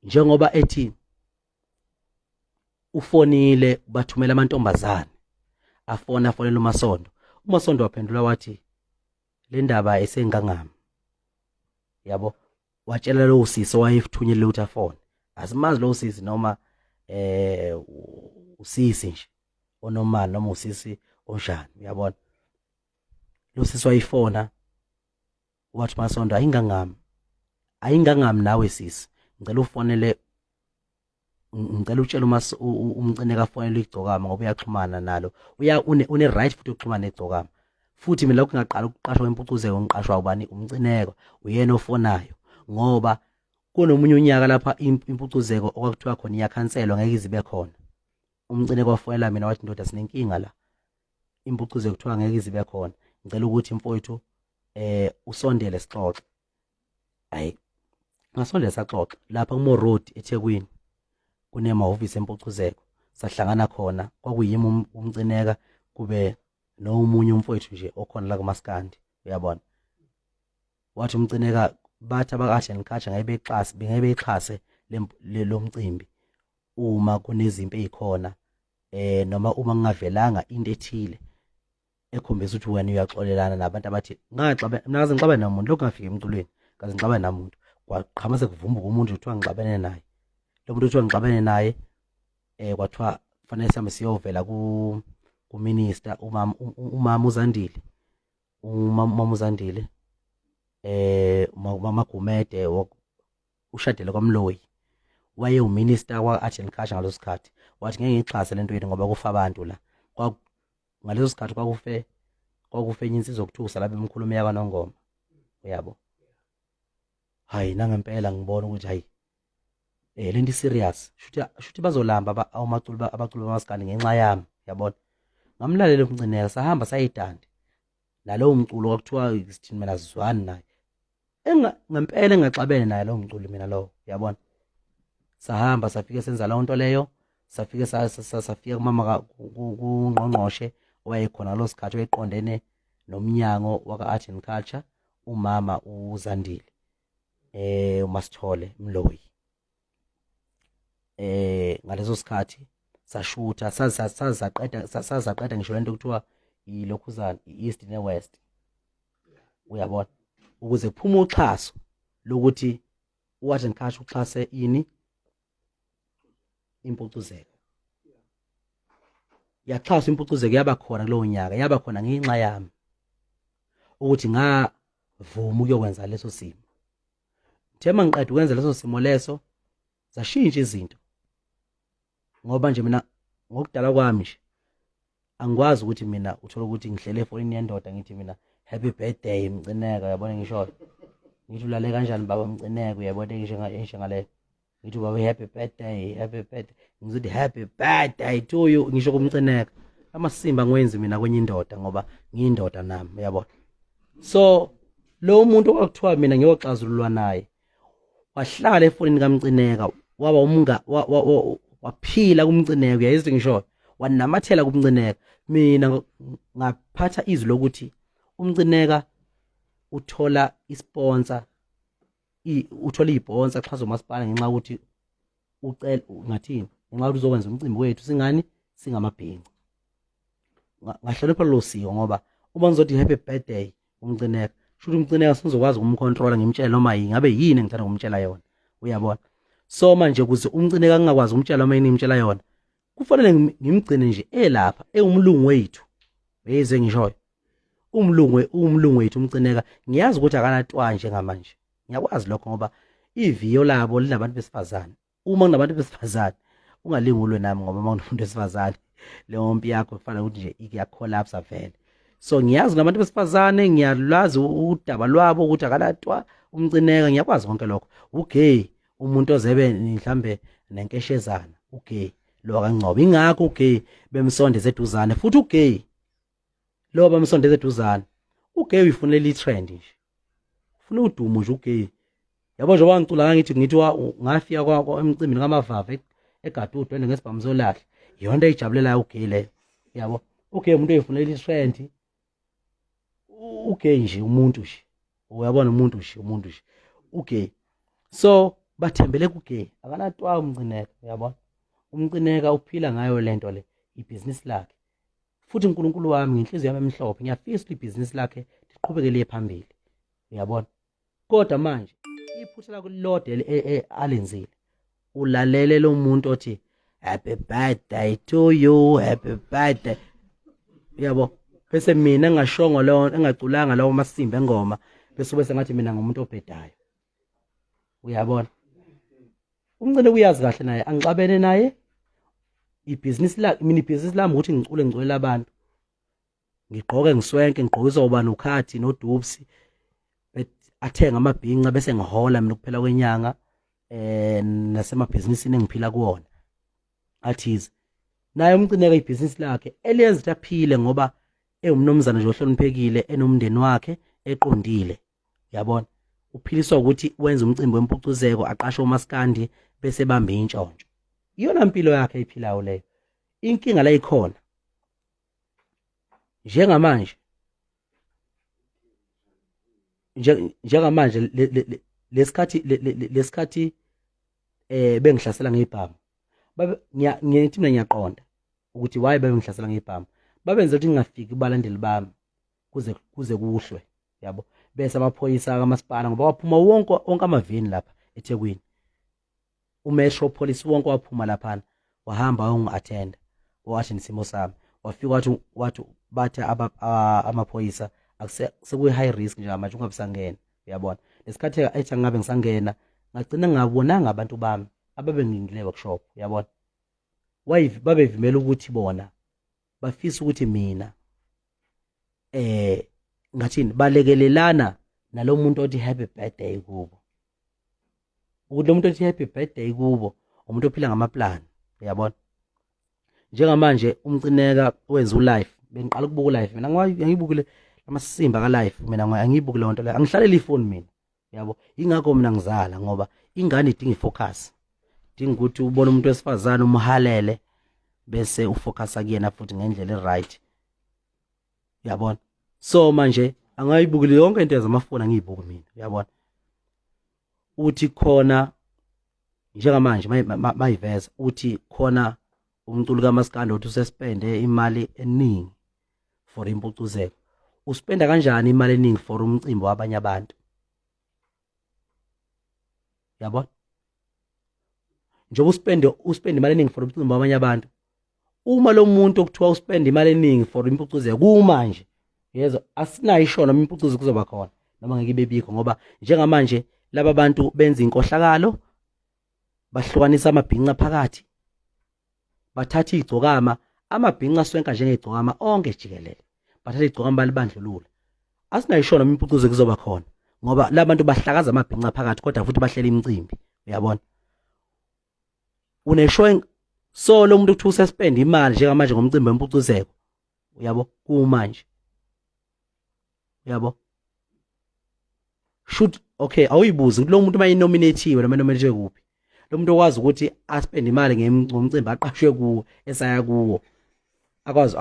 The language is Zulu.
njengoba ethi ufonile bathumela amantombazane afonela uMasondo waphendula wathi le ndaba esengangami yabo watshela lo sisi wayefuthunyele ukuthi afone asimazi lo sisi noma usisi nje onomali noma usisi onjani uyabona lo sisi wayifona wathi Masondo ayingangami nawe sisi ngicela ufonele ngicela utshela uMcineka afonele igcokama ngoba uyaxhumana nalo une right futhi ukuxhumana negcokama futhi mina lokho ngaqala ukuqashwa impucuzeko ngiqashwa ubani uMcineka uyena ofonayo ngoba kunomunye unyaka lapha impucuzeko okwakuthiwa khona iyakhanselwa ngeke izibe khona uMcineka wafonela mina wathi ndoda sinenkinga la impucuzeko kuthiwa ngeke izibe khona ngicela ukuthi mfowethu usondele sixoxe hayi ngasondela saxoxa lapha kuMo Road eThekwini kunemahhovisi empucuzeko sahlangana khona kwakuyimi uMcineka kube nomunye umfowethu nje okhona la kuMaskandi uyabona wathi uMcineka bathi abakasheni khatsha ngayibexhase lo mcimbi uma kunezimpi ezikhona noma uma ngingavelanga into ethile ekhombisa ukuthi wena uyaxolelana nabantu abathi ngaze ngixabane namuntu lokho ngafika emculweni kaze ngixabane namuntu kwaqhama sekuvumbuka umuntu uthiwa ngixabene naye lo muntu uthiwa ngixabene naye kwathiwa kufanele sihambe siyovela kuminister umama uZandile mama Gumede ushadele kwaMloyi waye uminister kwa-Art Culture ngaleso sikhathi wathi ngeke ngixhase lento yethu ngoba kufa abantu la ngaleso sikhathi kwakufe enye insizwa okuthusa lapha emkhulumo yakwaNongoma uyabo hayi nangempela ngibona ukuthi hayi lento serious shuthi bazolamba abaculi bamaskandi ngenxa yami yabona ngamlalela uMcineka sahamba sayidandi nalowo mculo kwakuthiwa isithini mina sizwani naye ngempela engaxabene naye lo mculi mina lo yabona sahamba safike senza lonto leyo safike safika kumama kuNgqongqoshe owayekhona lo sikhathi oyiqondene nomnyango waka-Art Culture umama uZandile uMasithole Mloyi ngaleso sikhathi sashutha sazaqeda ngisho lento kuthiwa ilokhuzana iEast neWest uyabona ukuze kuphuma uxhaso lokuthi uArt Culture uxhase ini impucuzeko yaxhasa impucuzeko yaba khona kulowo nyaka yaba khona ngenxa yami ukuthi ngavuma ukuyokwenza leso simo thema ngiqeda ukwenza leso simo leso zashintsha izinto ngoba nje mina ngokudala kwami nje angikwazi ukuthi mina uthola ukuthi ngihlele efonini yendoda ngithi mina happy birthday Mcineka uyabona ngisho ngithi ulale kanjani baba Mcineka uyabona ngisho ngale ngithi baba happy birthday ngizothi happy birthday to you ngisho kuMcineka amasimba ngwenzi mina kwenye indoda ngoba ngiyindoda nami uyabona so lo muntu okwakuthiwa mina ngiyoxazululwa naye wahlala efonini kaMcineka waba waphila kuMcineka uyayizwa ngisho wanamathela kuMcineka mina ngaphatha izwi lokuthi uMcineka uthola isponsor uthola isponsor xhazo masipala ngenxa ukuthi ucela ngathini ngenxa ukuthi uzokwenza umcimbi wethu singani singamabhinqa ngahlonipha lo siko ngoba uma ngizothi happy birthday uMcineka shuthi uMcineka sizokwazi ukumcontrola ngimtshela noma ingabe yini engithanda ukumtshela yona uyabona so manje ukuze uMcineka ngingakwazi ukumtshela noma yini ngimtshela yona kufanele ngimgcine nje elapha umlungu wethu beze ngishoyo umlungu wethu uMcineka ngiyazi ukuthi akanatwa njengamanje ngiyakwazi lokho ngoba iviyo labo linabantu besifazane uma kunabantu besifazane ungalingulwe nami ngoba uma kunomuntu besifazane le mompi yakho kufanele ukuthi nje iyacollapse vele so ngiyazi nabantu besifazane ngiyalazi udaba lwabo ukuthi akanatwa uMcineka ngiyakwazi konke lokho ugay umuntu ozebe mhlambe nenkeshezana ugay lo akangcoba ingakho ugay bemsondeze eduzane futhi ugay lo bamsondeze eduzane ugay uyifunela itrend nje ufuna udumo nje ugay yabo njengoba ngicula ngithi ngafika kwa emcimbini kamavava eGadudu wena ngesibhamu solahla yonto eyijabulela ugay leyo yabo ugay umuntu oyifunela itrend ugay nje umuntu nje uyabona umuntu nje ugay So bathembele kuge akanatwa uMcineka, uyabona. uMcineka uphila ngayo lento le ibhizinisi lakhe. Futhi uNkulunkulu wami ngenhliziyo yami emhlophe ngiyafisa ukuthi ibhizinisi lakhe liqhubeke liye phambili, uyabona. Kodwa manje iphutha lakho lilodwa alenzile. Ulalele lo muntu othi happy birthday to you, happy birthday, uyabo. Bese mina ngashongo lo engaculanga lawo masimba engoma bese ngathi mina ngumuntu obhedayo, uyabona. uMcineka uyazi kahle naye angixabene naye ibhizinisi la mina ibhizinisi lami ukuthi ngicule ngiculela abantu, ngigqoke ngiswenke ngigqokisa ubani ukhathi nodubsi, athenga amabhinqa bese ngihola mina kuphela kwenyanga nasemabhizinisini engiphila kuwona athize. Naye uMcineka ibhizinisi lakhe eliyenza ukuthi aphile ngoba ewumnomzana nje ohloniphekile enomndeni wakhe eqondile, uyabona. Uphiliswa ukuthi wenza umcimbi wempucuzeko aqashe umaskandi bese bambe intshontsho. Iyona impilo yakhe ayiphilayo leyo. Inkinga la ikhona njengamanje lesikhathi bengihlasela ngebhamu. Ngithi mina ngiyaqonda ukuthi why bengihlasela ngebhamu. Babenza ukuthi ngingafiki kubalandeli bami kuze kuhlwe, yabo. Bese amaphoyisa kamasipala ngoba waphuma wonke amaveni lapha eThekwini. uMetropolis wonke waphuma lapha wahamba ungi-attenda wathi nisimo sami. Wafika wathi bathi amaphoyisa sekuyi high risk nje manje ungabisangena, uyabona. Lesikhathi ethi ngabe ngisangena ngagcina ngabonanga abantu bami ababengingile workshop, uyabona. Babevimela ukuthi bona bafisa ukuthi mina ngathini balekelelana nalo muntu othi happy birthday kubo. Ukuthi lo muntu othi happy birthday kubo umuntu ophila ngamaplan, uyabona. Njengamanje uMcineka wenza ulive, bengiqala ukubuka live mina ngiyibukile amasimba ka live, mina angiyibuki lonto le, angihlalele ifoni mina, yabo. Ingakho mina ngizala ngoba ingane idinga ifocus, dinga ukuthi ubone umuntu wesifazana umhalele bese ufocus akuyena futhi ngendlela eright, uyabona. So manje angayibukile yonke into ezamafoni angiyibuki mina, uyabona. Uthi khona njengamanje mayiveza uthi khona umculo kaMaskandi othi usespende imali eningi for impucuzeko. Uspenda kanjani imali eningi for umcimbi wabanye abantu, yabona. Njengoba uspende imali eningi for umcimbi wabanye abantu, uma lo muntu okuthiwa uspende imali eningi for impucuzeko kumanje yezo asinayo ishona impucuzeko kuzoba khona noma ngeke ibebikho ngoba njengamanje laba bantu benza inkohlakalo, bahlukanisa amabhinqa phakathi, bathatha igcokama amabhinqa swenka njengegcokama onke jikelele, bathatha igcokama balibandlulula. Asinayishona impucuzeko kuzoba khona ngoba labantu bahlakaza amabhinqa phakathi kodwa futhi bahlela imicimbi, uyabona. Uneshow so lo muntu kuthi usespend imali njengamanje ngomcimbi wempucuzeko, uyabo, kumanje, uyabo. Should okay awuyibuzi lo muntu mayinominatiwe noma nominate kuphi. Lo muntu okwazi ukuthi aspend imali ngomcimbi aqashwe kuwo esaya kuwo akwazi